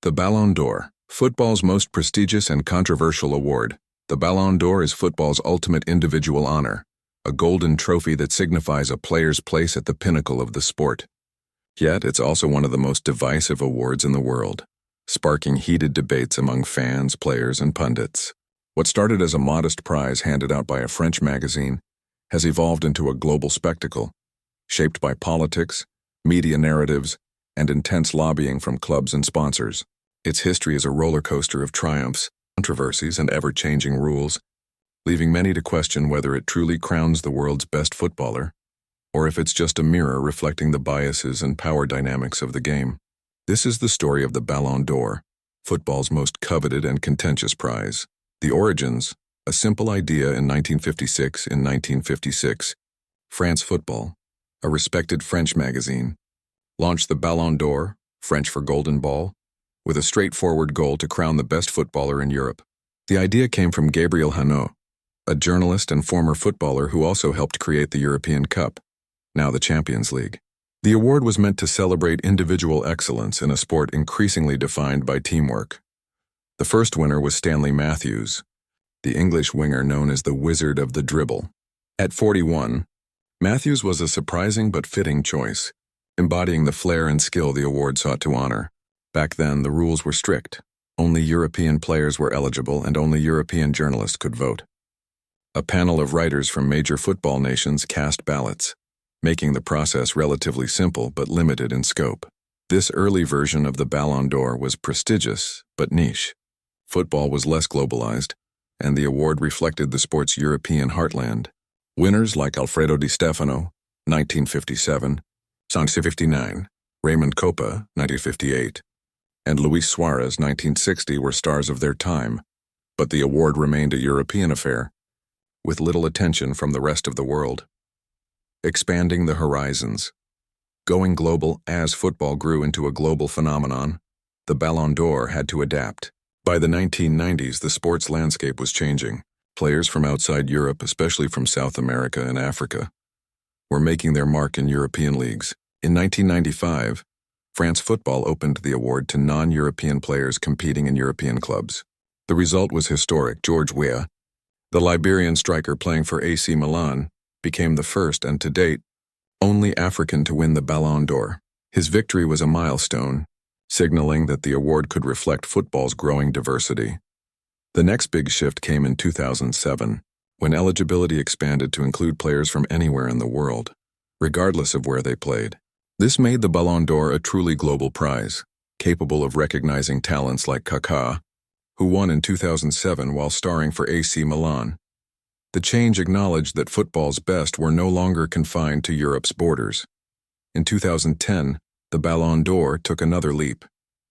The Ballon d'Or, football's most prestigious and controversial award. The Ballon d'Or is football's ultimate individual honor, a golden trophy that signifies a player's place at the pinnacle of the sport. Yet, it's also one of the most divisive awards in the world, sparking heated debates among fans, players, and pundits. What started as a modest prize handed out by a French magazine has evolved into a global spectacle, shaped by politics, media narratives, and intense lobbying from clubs and sponsors. Its history is a roller coaster of triumphs, controversies, and ever-changing rules, leaving many to question whether it truly crowns the world's best footballer, or if it's just a mirror reflecting the biases and power dynamics of the game. This is the story of the Ballon d'Or, football's most coveted and contentious prize. The origins: a simple idea in 1956. In 1956, France Football, a respected French magazine, launched the Ballon d'Or, French for Golden Ball, with a straightforward goal to crown the best footballer in Europe. The idea came from Gabriel Hanot, a journalist and former footballer who also helped create the European Cup, now the Champions League. The award was meant to celebrate individual excellence in a sport increasingly defined by teamwork. The first winner was Stanley Matthews, the English winger known as the Wizard of the Dribble. At 41, Matthews was a surprising but fitting choice, embodying the flair and skill the award sought to honor. Back then, the rules were strict. Only European players were eligible and only European journalists could vote. A panel of writers from major football nations cast ballots, making the process relatively simple but limited in scope. This early version of the Ballon d'Or was prestigious but niche. Football was less globalized, and the award reflected the sport's European heartland. Winners like Alfredo Di Stefano, 1957, Sanche 59, Raymond Kopa, 1958, and Luis Suarez, 1960, were stars of their time, but the award remained a European affair, with little attention from the rest of the world. Expanding the horizons. Going global as football grew into a global phenomenon, the Ballon d'Or had to adapt. By the 1990s, the sports landscape was changing. Players from outside Europe, especially from South America and Africa, were making their mark in European leagues. In 1995, France Football opened the award to non-European players competing in European clubs. The result was historic. George Weah, the Liberian striker playing for AC Milan, became the first and, to date, only African to win the Ballon d'Or. His victory was a milestone, signaling that the award could reflect football's growing diversity. The next big shift came in 2007, when eligibility expanded to include players from anywhere in the world, regardless of where they played. This made the Ballon d'Or a truly global prize, capable of recognizing talents like Kaká, who won in 2007 while starring for AC Milan. The change acknowledged that football's best were no longer confined to Europe's borders. In 2010, the Ballon d'Or took another leap.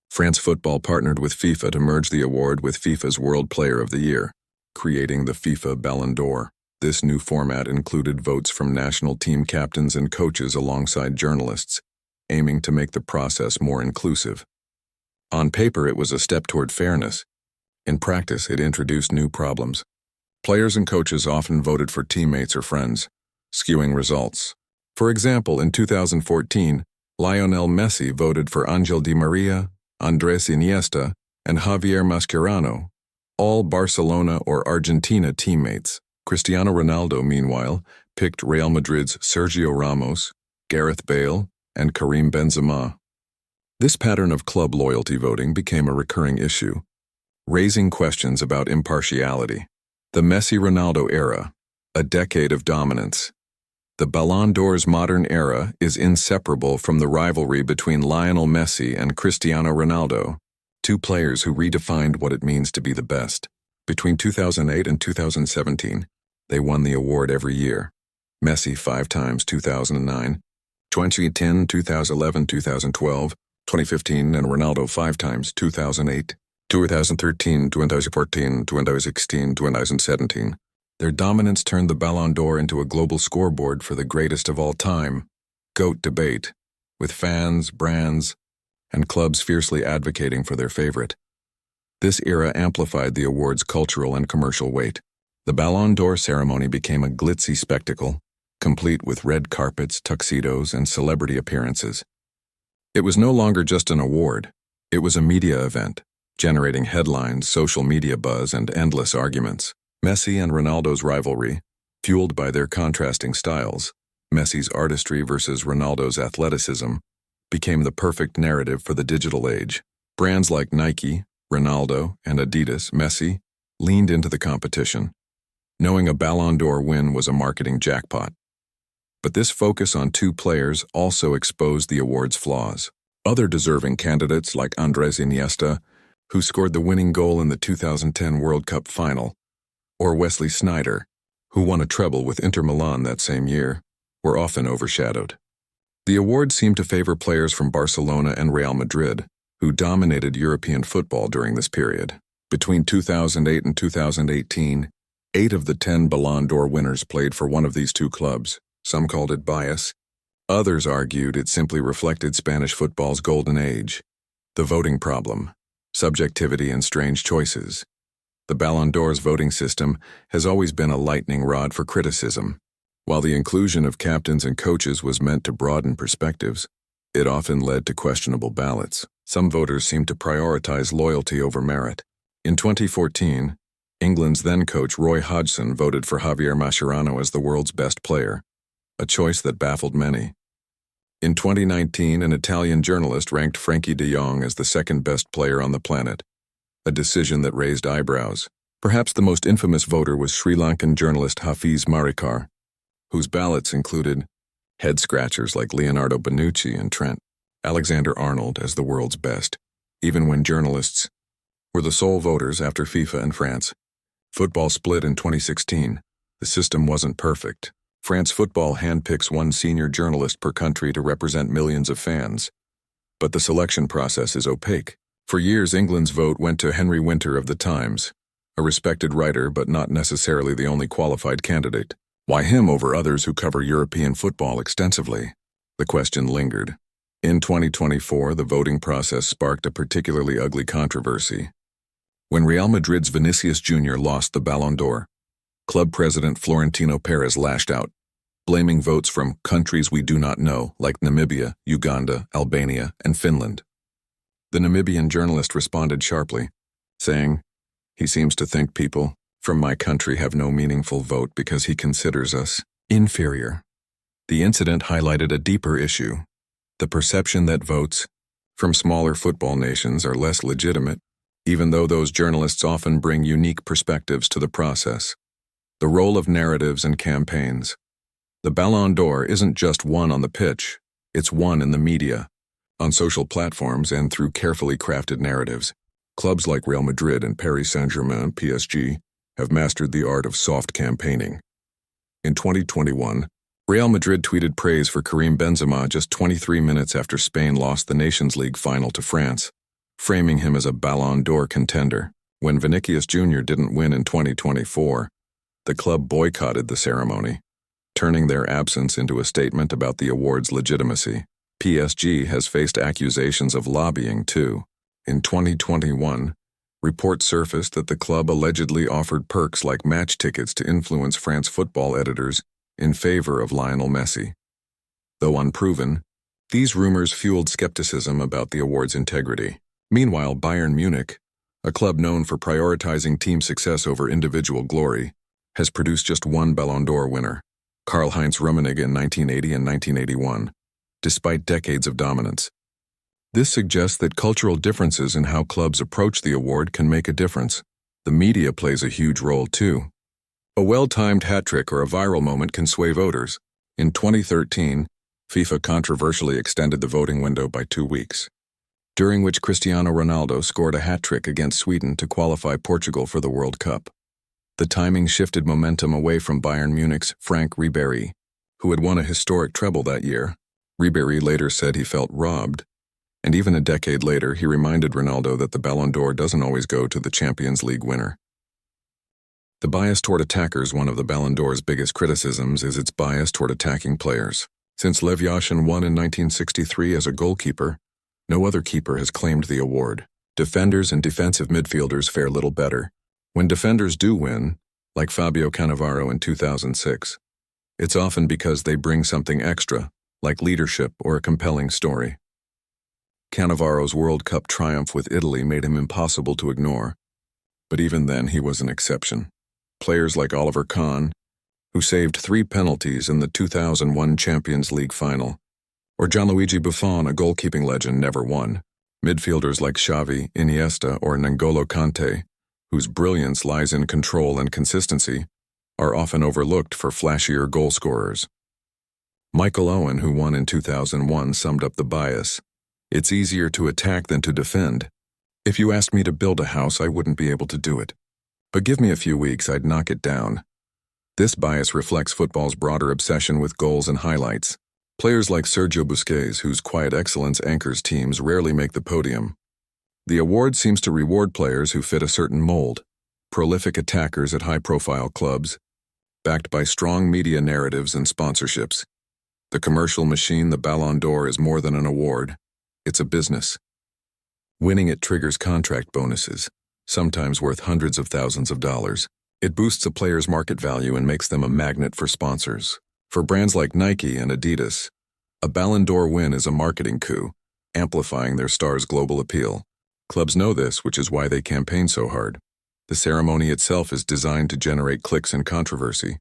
France Football partnered with FIFA to merge the award with FIFA's World Player of the Year, creating the FIFA Ballon d'Or. This new format included votes from national team captains and coaches alongside journalists, aiming to make the process more inclusive. On paper, it was a step toward fairness. In practice, it introduced new problems. Players and coaches often voted for teammates or friends, skewing results. For example, in 2014, Lionel Messi voted for Ángel Di María, Andrés Iniesta, and Javier Mascherano, all Barcelona or Argentina teammates. Cristiano Ronaldo, meanwhile, picked Real Madrid's Sergio Ramos, Gareth Bale, and Karim Benzema. This pattern of club loyalty voting became a recurring issue, raising questions about impartiality. The Messi-Ronaldo era, a decade of dominance. The Ballon d'Or's modern era is inseparable from the rivalry between Lionel Messi and Cristiano Ronaldo, two players who redefined what it means to be the best. Between 2008 and 2017, they won the award every year. Messi 5 times, 2009, 2010, 2011, 2012, 2015, and Ronaldo 5 times, 2008, 2013, 2014, 2016, 2017. Their dominance turned the Ballon d'Or into a global scoreboard for the greatest of all time. GOAT debate, with fans, brands, and clubs fiercely advocating for their favorite. This era amplified the award's cultural and commercial weight. The Ballon d'Or ceremony became a glitzy spectacle, complete with red carpets, tuxedos, and celebrity appearances. It was no longer just an award. It was a media event, generating headlines, social media buzz, and endless arguments. Messi and Ronaldo's rivalry, fueled by their contrasting styles, Messi's artistry versus Ronaldo's athleticism, became the perfect narrative for the digital age. Brands like Nike, Ronaldo, and Adidas, Messi, leaned into the competition, knowing a Ballon d'Or win was a marketing jackpot. But this focus on two players also exposed the award's flaws. Other deserving candidates like Andres Iniesta, who scored the winning goal in the 2010 World Cup final, or Wesley Sneijder, who won a treble with Inter Milan that same year, were often overshadowed. The award seemed to favor players from Barcelona and Real Madrid, who dominated European football during this period. Between 2008 and 2018, 8 of the 10 Ballon d'Or winners played for one of these two clubs. Some called it bias. Others argued it simply reflected Spanish football's golden age. The voting problem, subjectivity, and strange choices. The Ballon d'Or's voting system has always been a lightning rod for criticism. While the inclusion of captains and coaches was meant to broaden perspectives, it often led to questionable ballots. Some voters seemed to prioritize loyalty over merit. In 2014, England's then-coach Roy Hodgson voted for Javier Mascherano as the world's best player, a choice that baffled many. In 2019, an Italian journalist ranked Frankie de Jong as the second-best player on the planet, a decision that raised eyebrows. Perhaps the most infamous voter was Sri Lankan journalist Hafiz Marikar, whose ballots included head-scratchers like Leonardo Bonucci and Trent Alexander-Arnold as the world's best, even when journalists were the sole voters after FIFA and France. Football split in 2016. The system wasn't perfect. France football handpicks one senior journalist per country to represent millions of fans. But the selection process is opaque. For years, England's vote went to Henry Winter of The Times, a respected writer but not necessarily the only qualified candidate. Why him over others who cover European football extensively? The question lingered. In 2024, the voting process sparked a particularly ugly controversy. When Real Madrid's Vinicius Jr. lost the Ballon d'Or, club president Florentino Perez lashed out, blaming votes from countries we do not know, like Namibia, Uganda, Albania, and Finland. The Namibian journalist responded sharply, saying, "He seems to think people from my country have no meaningful vote because he considers us inferior." The incident highlighted a deeper issue, the perception that votes from smaller football nations are less legitimate, even though those journalists often bring unique perspectives to the process. The role of narratives and campaigns. The Ballon d'Or isn't just won on the pitch, it's won in the media, on social platforms, and through carefully crafted narratives. Clubs like Real Madrid and Paris Saint-Germain, PSG, have mastered the art of soft campaigning. In 2021, Real Madrid tweeted praise for Karim Benzema just 23 minutes after Spain lost the Nations League final to France, framing him as a Ballon d'Or contender. When Vinicius Jr. didn't win in 2024, the club boycotted the ceremony, turning their absence into a statement about the award's legitimacy. PSG has faced accusations of lobbying too. In 2021, reports surfaced that the club allegedly offered perks like match tickets to influence France football editors in favor of Lionel Messi. Though unproven, these rumors fueled skepticism about the award's integrity. Meanwhile, Bayern Munich, a club known for prioritizing team success over individual glory, has produced just one Ballon d'Or winner, Karl-Heinz Rummenigge in 1980 and 1981, despite decades of dominance. This suggests that cultural differences in how clubs approach the award can make a difference. The media plays a huge role too. A well-timed hat-trick or a viral moment can sway voters. In 2013, FIFA controversially extended the voting window by 2 weeks, during which Cristiano Ronaldo scored a hat-trick against Sweden to qualify Portugal for the World Cup. The timing shifted momentum away from Bayern Munich's Frank Ribéry, who had won a historic treble that year. Ribéry later said he felt robbed, and even a decade later he reminded Ronaldo that the Ballon d'Or doesn't always go to the Champions League winner. The bias toward attackers. One of the Ballon d'Or's biggest criticisms is its bias toward attacking players. Since Lev Yashin won in 1963 as a goalkeeper, no other keeper has claimed the award. Defenders and defensive midfielders fare little better. When defenders do win, like Fabio Cannavaro in 2006, it's often because they bring something extra, like leadership or a compelling story. Cannavaro's World Cup triumph with Italy made him impossible to ignore. But even then, he was an exception. Players like Oliver Kahn, who saved 3 penalties in the 2001 Champions League final, or Gianluigi Buffon, a goalkeeping legend, never won. Midfielders like Xavi, Iniesta, or N'Golo Kante, whose brilliance lies in control and consistency, are often overlooked for flashier goal scorers. Michael Owen, who won in 2001, summed up the bias. It's easier to attack than to defend. If you asked me to build a house, I wouldn't be able to do it. But give me a few weeks, I'd knock it down. This bias reflects football's broader obsession with goals and highlights. Players like Sergio Busquets, whose quiet excellence anchors teams, rarely make the podium. The award seems to reward players who fit a certain mold, prolific attackers at high-profile clubs, backed by strong media narratives and sponsorships. The commercial machine, the Ballon d'Or, is more than an award. It's a business. Winning it triggers contract bonuses, sometimes worth hundreds of thousands of dollars. It boosts a player's market value and makes them a magnet for sponsors. For brands like Nike and Adidas, a Ballon d'Or win is a marketing coup, amplifying their stars' global appeal. Clubs know this, which is why they campaign so hard. The ceremony itself is designed to generate clicks and controversy.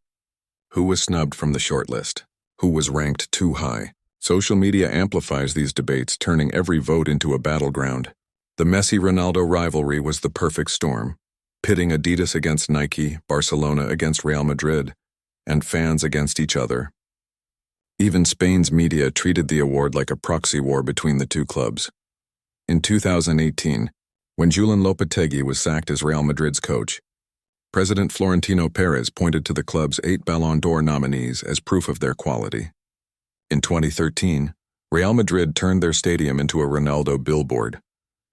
Who was snubbed from the shortlist? Who was ranked too high? Social media amplifies these debates, turning every vote into a battleground. The Messi-Ronaldo rivalry was the perfect storm, pitting Adidas against Nike, Barcelona against Real Madrid, and fans against each other. Even Spain's media treated the award like a proxy war between the two clubs. In 2018, when Julen Lopetegui was sacked as Real Madrid's coach, President Florentino Perez pointed to the club's 8 Ballon d'Or nominees as proof of their quality. In 2013, Real Madrid turned their stadium into a Ronaldo billboard,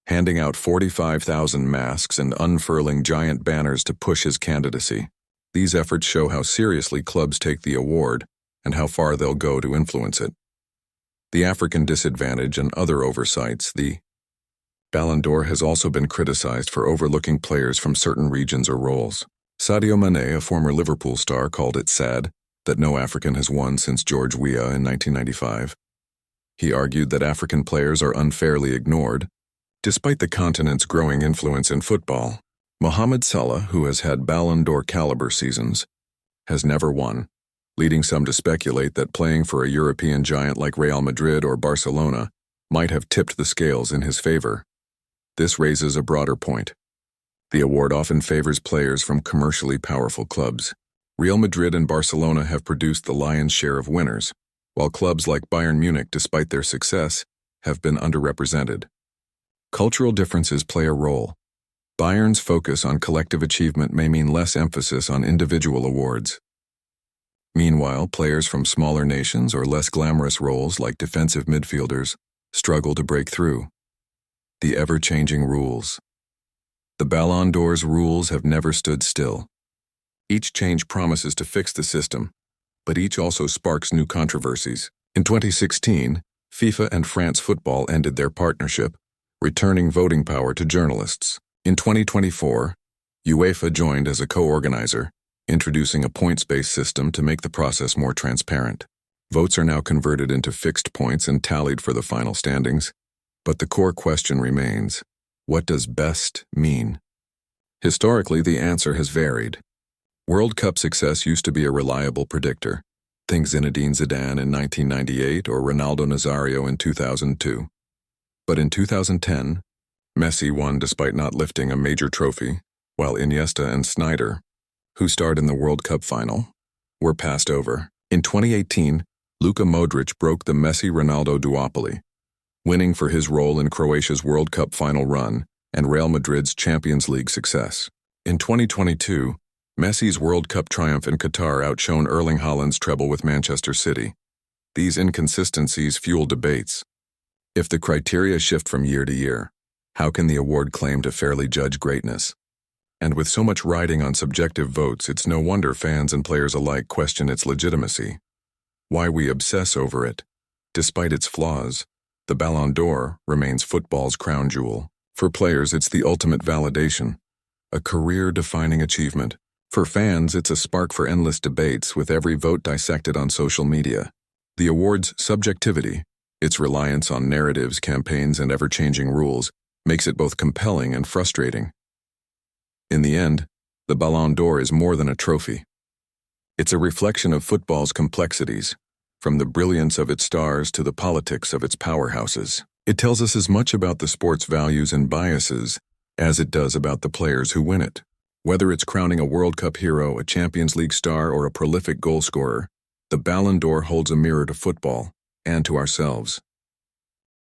handing out 45,000 masks and unfurling giant banners to push his candidacy. These efforts show how seriously clubs take the award and how far they'll go to influence it. The African disadvantage and other oversights. The Ballon d'Or has also been criticized for overlooking players from certain regions or roles. Sadio Mane, a former Liverpool star, called it sad that no African has won since George Weah in 1995. He argued that African players are unfairly ignored, despite the continent's growing influence in football. Mohamed Salah, who has had Ballon d'Or caliber seasons, has never won, leading some to speculate that playing for a European giant like Real Madrid or Barcelona might have tipped the scales in his favor. This raises a broader point. The award often favors players from commercially powerful clubs. Real Madrid and Barcelona have produced the lion's share of winners, while clubs like Bayern Munich, despite their success, have been underrepresented. Cultural differences play a role. Bayern's focus on collective achievement may mean less emphasis on individual awards. Meanwhile, players from smaller nations or less glamorous roles like defensive midfielders struggle to break through. The ever-changing rules. The Ballon d'Or's rules have never stood still. Each change promises to fix the system, but each also sparks new controversies. In 2016, FIFA and France Football ended their partnership, returning voting power to journalists. In 2024, UEFA joined as a co-organizer, introducing a points-based system to make the process more transparent. Votes are now converted into fixed points and tallied for the final standings. But the core question remains, what does best mean? Historically, the answer has varied. World Cup success used to be a reliable predictor. Think Zinedine Zidane in 1998 or Ronaldo Nazário in 2002. But in 2010, Messi won despite not lifting a major trophy, while Iniesta and Sneijder, who starred in the World Cup final, were passed over. In 2018, Luka Modric broke the Messi-Ronaldo duopoly, winning for his role in Croatia's World Cup final run and Real Madrid's Champions League success. In 2022, Messi's World Cup triumph in Qatar outshone Erling Haaland's treble with Manchester City. These inconsistencies fuel debates. If the criteria shift from year to year, how can the award claim to fairly judge greatness? And with so much riding on subjective votes, it's no wonder fans and players alike question its legitimacy. Why we obsess over it? Despite its flaws, the Ballon d'Or remains football's crown jewel. For players, it's the ultimate validation, a career-defining achievement. For fans, it's a spark for endless debates with every vote dissected on social media. The award's subjectivity, Its reliance on narratives, campaigns, and ever-changing rules makes it both compelling and frustrating. In the end, the Ballon d'Or is more than a trophy. It's a reflection of football's complexities, from the brilliance of its stars to the politics of its powerhouses. It tells us as much about the sport's values and biases as it does about the players who win it. Whether it's crowning a World Cup hero, a Champions League star, or a prolific goal scorer, the Ballon d'Or holds a mirror to football and to ourselves.